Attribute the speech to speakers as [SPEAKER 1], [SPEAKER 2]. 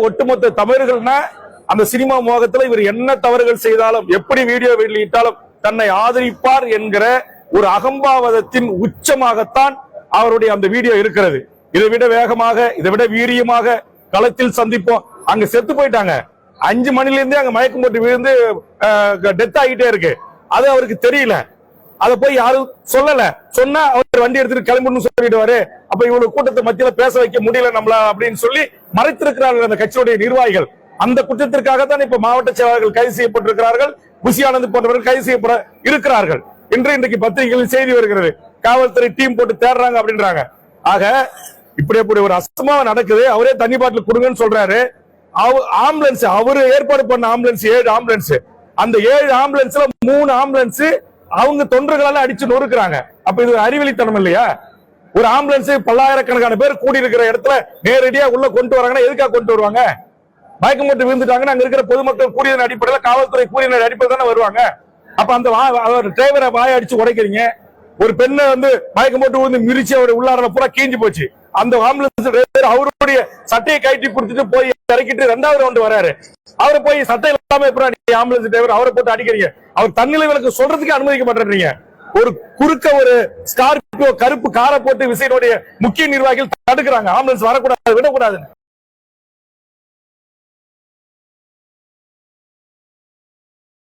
[SPEAKER 1] ஒட்டுமொத்த தமிழர்கள்னா அந்த சினிமா மோகத்துல இவர் என்ன தவறுகள் செய்தாலும் எப்படி வீடியோ வெளியிட்டாலும் தன்னை ஆதரிப்பார் என்கிற ஒரு அகம்பாவதத்தின் உச்சமாகத்தான் அவருடைய அந்த வீடியோ இருக்கிறது. இதை விட வேகமாக, இதை விட வீரியமாக களத்தில் சந்திப்போம். அங்க செத்து போயிட்டாங்க. 5 மணில இருந்தே அங்க மயக்கம் போட்டு விழுந்து டெத் ஆகிட்டே இருக்கு. அது அவருக்கு தெரியல. அதை போய் யாரும் சொல்லல. சொன்னா அவர் வண்டி எடுத்துட்டு கிளம்பணும்னு சொல்லிடுவாரு. அப்ப இவ்வளவு கூட்டத்தை மத்தியில பேச வைக்க முடியல நம்மள அப்படின்னு சொல்லி மறைத்திருக்கிறார்கள் அந்த கட்சியுடைய நிர்வாகிகள். அந்த குற்றத்திற்காகத்தான் இப்ப மாவட்ட செயலாளர்கள் கைது செய்யப்பட்டிருக்கிறார்கள். புசி ஆனந்த் போன்றவர்கள் கைது செய்யப்பட இருக்கிறார்கள் என்று இன்றைக்கு பத்திரிகைகளில் செய்தி வருகிறது. காவல்துறை டீம் போட்டு தேடுறாங்க அப்படின்றாங்க. ஆக இப்படி ஒரு அசம்பாவம் நடக்குது. அவரே தண்ணி பாட்டில் கொடுங்கன்னு சொல்றாரு. ஆம்புலன்ஸ் அவரு ஏற்பாடு பண்ண ஆம்புலன்ஸ் 7 ஆம்புலன்ஸ். அந்த 7 ஆம்புலன்ஸ்ல 3 ஆம்புலன்ஸ் அவங்க தொண்டர்களால அடிச்சு நொறுக்குறாங்க. அப்ப இது அறிவிலித்தனம் இல்லையா? ஒரு ஆம்புலன்ஸ் பல்லாயிரக்கணக்கான பேர் கூடி இருக்கிற இடத்துல நேரடியா உள்ள கொண்டு வராங்கன்னா எதுக்காக கொண்டு வருவாங்க? மயக்கம் போட்டு விழுந்துட்டாங்கன்னா அங்க இருக்கிற பொதுமக்கள் கூடியதன் அடிப்படையில், காவல்துறை கூடியதன் அடிப்படையில் தானே வருவாங்க. அப்ப அந்த டிரைவரை வாய அடிச்சு உடைக்கிறீங்க. ஒரு பெண்ணை மயக்கம் போட்டு விழுந்து மிரிச்சு அவர் உள்ளார பூரா கீஞ்சு போச்சு. அந்த ஆம்புலன்ஸ் டிரைவர் அவருடைய சட்டையை கட்டி கொடுத்துட்டு போய் இறக்கிட்டு 2வது ரவுண்ட் வராரு. அவரை போய் சட்டை இல்லாம ஆம்புலன்ஸ் டிரைவர் அவரை போட்டு அடிக்கிறீங்க. அவர் தன்னிலை விலக்கு சொல்றதுக்கு அனுமதிக்க மாட்டேறீங்க. ஒரு குறுக்க ஒரு ஸ்கார்பியோ கருப்பு காரை போட்டு விசையினுடைய முக்கிய நிர்வாகிகள் தடுக்கிறாங்க. ஆம்புலன்ஸ் வரக்கூடாது, விடக்கூடாதுன்னு.